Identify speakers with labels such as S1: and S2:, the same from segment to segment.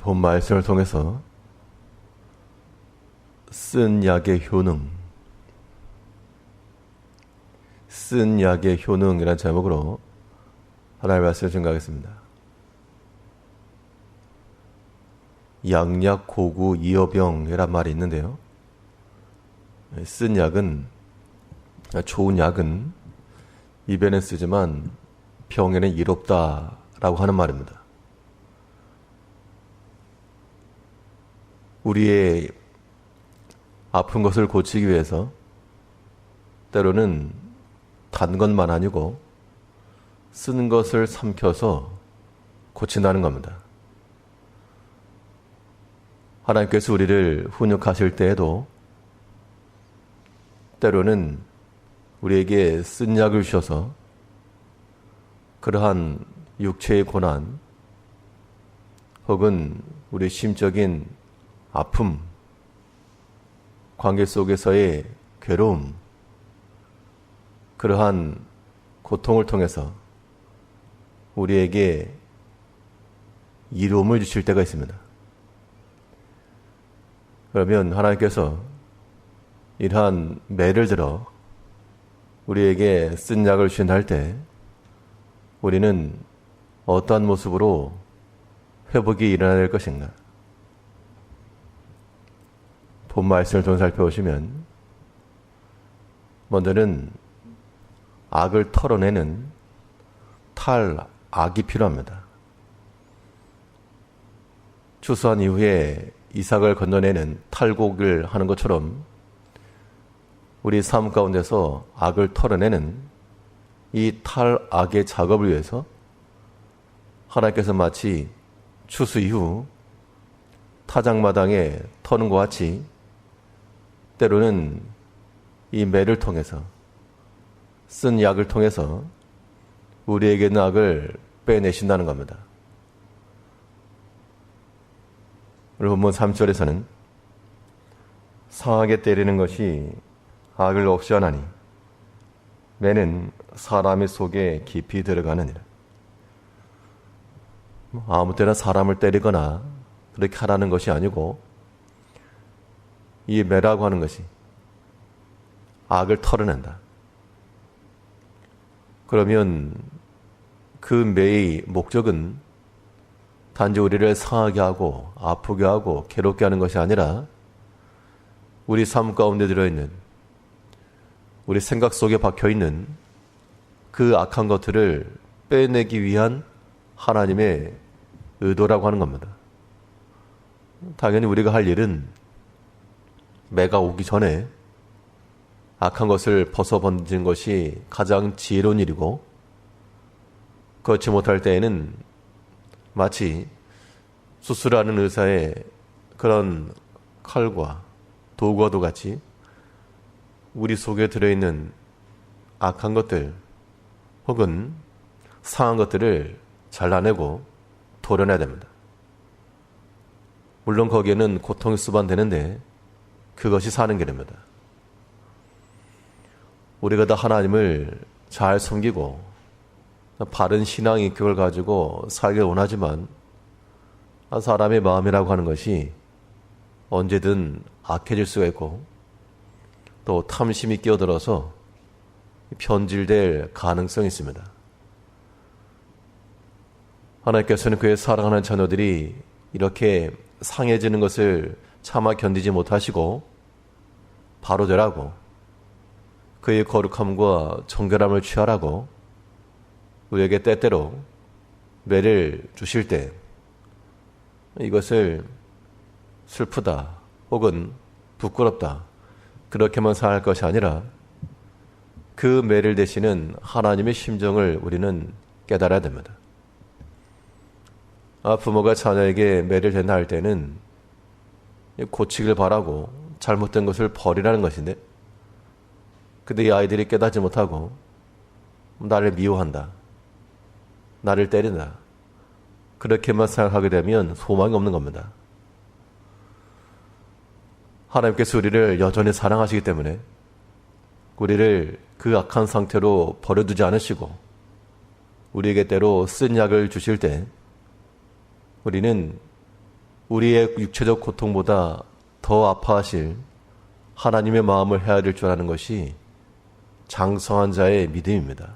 S1: 본 말씀을 통해서 쓴 약의 효능, 쓴 약의 효능이라는 제목으로 하나님의 말씀을 증거하겠습니다. 양약 고구 이어병이란 말이 있는데요. 쓴 약은, 좋은 약은 입에는 쓰지만 병에는 이롭다라고 하는 말입니다. 우리의 아픈 것을 고치기 위해서 때로는 단 것만 아니고 쓰는 것을 삼켜서 고친다는 겁니다. 하나님께서 우리를 훈육하실 때에도 때로는 우리에게 쓴 약을 주셔서 그러한 육체의 고난 혹은 우리 심적인 아픔, 관계 속에서의 괴로움, 그러한 고통을 통해서 우리에게 이로움을 주실 때가 있습니다. 그러면 하나님께서 이러한 매를 들어 우리에게 쓴 약을 주신다 할 때 우리는 어떠한 모습으로 회복이 일어나야 될 것인가? 본 말씀을 좀 살펴보시면 먼저는 악을 털어내는 탈악이 필요합니다. 추수한 이후에 이삭을 건져내는 탈곡을 하는 것처럼 우리 삶 가운데서 악을 털어내는 이 탈악의 작업을 위해서 하나님께서 마치 추수 이후 타작마당에 터는 것 같이 때로는 이 매를 통해서 쓴 약을 통해서 우리에게 있는 악을 빼내신다는 겁니다. 오늘 본문 3절에서는 상하게 때리는 것이 악을 없이 하나니 매는 사람의 속에 깊이 들어가느니라. 아무 때나 사람을 때리거나 그렇게 하라는 것이 아니고 이 매라고 하는 것이 악을 털어낸다. 그러면 그 매의 목적은 단지 우리를 상하게 하고 아프게 하고 괴롭게 하는 것이 아니라 우리 삶 가운데 들어있는 우리 생각 속에 박혀있는 그 악한 것들을 빼내기 위한 하나님의 의도라고 하는 겁니다. 당연히 우리가 할 일은 매가 오기 전에 악한 것을 벗어버리는 것이 가장 지혜로운 일이고 그렇지 못할 때에는 마치 수술하는 의사의 그런 칼과 도구와도 같이 우리 속에 들어있는 악한 것들 혹은 상한 것들을 잘라내고 도려내야 됩니다. 물론 거기에는 고통이 수반되는데 그것이 사는 길입니다. 우리가 다 하나님을 잘 섬기고 바른 신앙 인격을 가지고 살길 원하지만 사람의 마음이라고 하는 것이 언제든 악해질 수가 있고 또 탐심이 끼어들어서 변질될 가능성이 있습니다. 하나님께서는 그의 사랑하는 자녀들이 이렇게 상해지는 것을 차마 견디지 못하시고 바로되라고 그의 거룩함과 정결함을 취하라고 우리에게 때때로 매를 주실 때 이것을 슬프다 혹은 부끄럽다 그렇게만 생각할 것이 아니라 그 매를 대시는 하나님의 심정을 우리는 깨달아야 됩니다. 부모가 자녀에게 매를 된다 할 때는 고치길 바라고 잘못된 것을 버리라는 것인데 근데 이 아이들이 깨닫지 못하고 나를 미워한다, 나를 때린다 그렇게만 생각하게 되면 소망이 없는 겁니다. 하나님께서 우리를 여전히 사랑하시기 때문에 우리를 그 악한 상태로 버려두지 않으시고 우리에게 때로 쓴 약을 주실 때 우리는 우리의 육체적 고통보다 더 아파하실 하나님의 마음을 헤아릴 줄 아는 것이 장성한 자의 믿음입니다.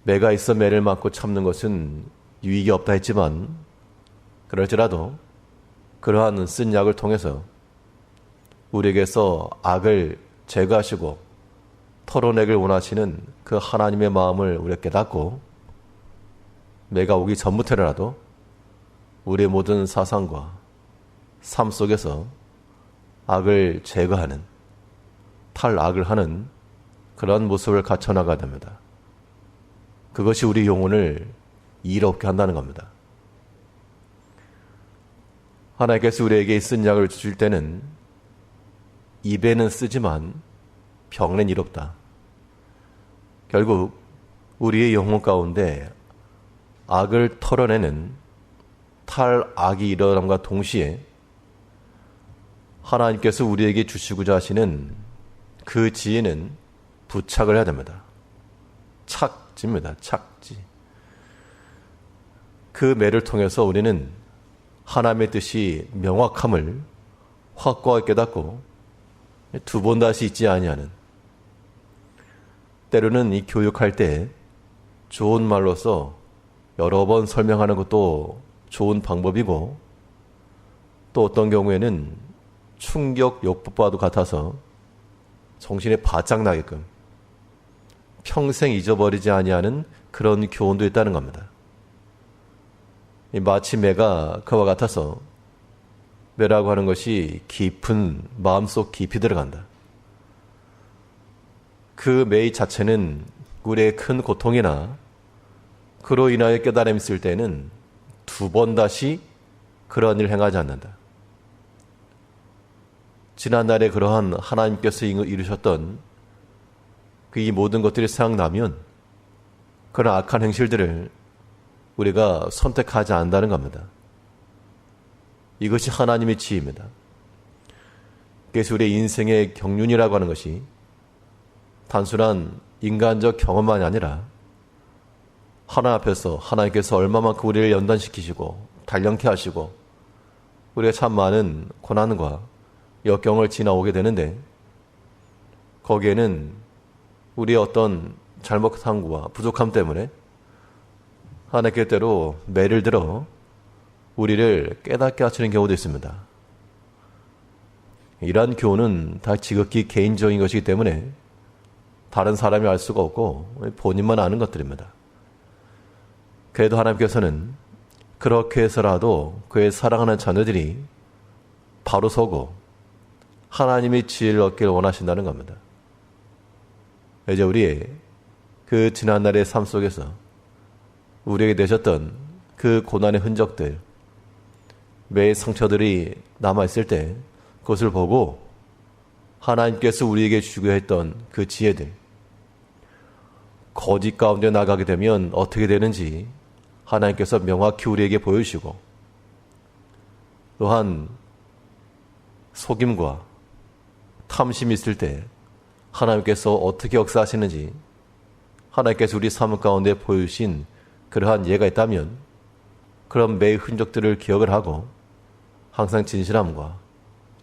S1: 매가 있어 매를 맞고 참는 것은 유익이 없다 했지만 그럴지라도 그러한 쓴 약을 통해서 우리에게서 악을 제거하시고 털어내길 원하시는 그 하나님의 마음을 우리가 깨닫고 매가 오기 전부터라도 우리의 모든 사상과 삶 속에서 악을 제거하는, 탈악을 하는 그런 모습을 갖춰나가야 됩니다. 그것이 우리 영혼을 이롭게 한다는 겁니다. 하나님께서 우리에게 쓴 약을 주실 때는 입에는 쓰지만 병은 이롭다. 결국 우리의 영혼 가운데 악을 털어내는 탈악이 일어남과 동시에 하나님께서 우리에게 주시고자 하시는 그 지혜는 부착을 해야 됩니다. 착지입니다. 착지. 그 매를 통해서 우리는 하나님의 뜻이 명확함을 확고하게 깨닫고 두 번 다시 잊지 아니하는, 때로는 이 교육할 때 좋은 말로서 여러 번 설명하는 것도 좋은 방법이고, 또 어떤 경우에는 충격 요법과도 같아서 정신에 바짝 나게끔 평생 잊어버리지 아니하는 그런 교훈도 있다는 겁니다. 마치 매가 그와 같아서 매라고 하는 것이 깊은 마음속 깊이 들어간다. 그 매 자체는 우리의 큰 고통이나 그로 인하여 깨달음이 있을 때는 두 번 다시 그러한 일을 행하지 않는다. 지난날에 그러한 하나님께서 이루셨던 그 이 모든 것들이 생각나면 그런 악한 행실들을 우리가 선택하지 않는다는 겁니다. 이것이 하나님의 지혜입니다. 그래서 우리의 인생의 경륜이라고 하는 것이 단순한 인간적 경험만이 아니라 하나님 앞에서 하나님께서 얼마만큼 우리를 연단시키시고 단련케 하시고 우리가 참 많은 고난과 역경을 지나오게 되는데, 거기에는 우리의 어떤 잘못함과 부족함 때문에 하나님께 때로 매를 들어 우리를 깨닫게 하시는 경우도 있습니다. 이러한 교훈은 다 지극히 개인적인 것이기 때문에 다른 사람이 알 수가 없고 본인만 아는 것들입니다. 그래도 하나님께서는 그렇게 해서라도 그의 사랑하는 자녀들이 바로 서고 하나님의 지혜를 얻기를 원하신다는 겁니다. 이제 우리의 그 지난날의 삶 속에서 우리에게 내셨던 그 고난의 흔적들, 매의 상처들이 남아있을 때 그것을 보고 하나님께서 우리에게 주려 했던 그 지혜들, 거짓 가운데 나가게 되면 어떻게 되는지 하나님께서 명확히 우리에게 보여주시고, 또한 속임과 탐심이 있을 때 하나님께서 어떻게 역사하시는지 하나님께서 우리 삶 가운데 보여주신 그러한 예가 있다면 그런 매의 흔적들을 기억을 하고 항상 진실함과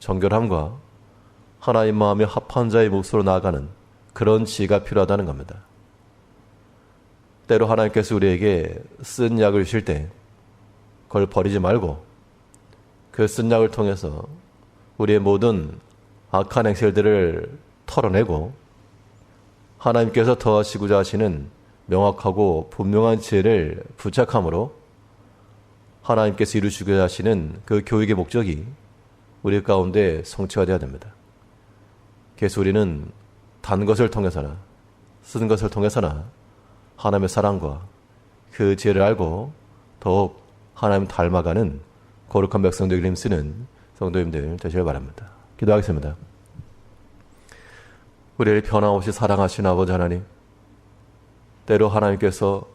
S1: 정결함과 하나님 마음에 합한 자의 몫으로 나아가는 그런 지혜가 필요하다는 겁니다. 때로 하나님께서 우리에게 쓴 약을 주실 때 그걸 버리지 말고 그 쓴 약을 통해서 우리의 모든 악한 행실들을 털어내고 하나님께서 더하시고자 하시는 명확하고 분명한 지혜를 부착함으로 하나님께서 이루시고자 하시는 그 교육의 목적이 우리 가운데 성취가 되어야 됩니다. 그래서 우리는 단 것을 통해서나 쓴 것을 통해서나 하나님의 사랑과 그 지혜를 알고 더욱 하나님 닮아가는 거룩한 백성들에게 힘쓰는 성도님들 되시길 바랍니다. 기도하겠습니다. 우리를 변함없이 사랑하신 아버지 하나님, 때로 하나님께서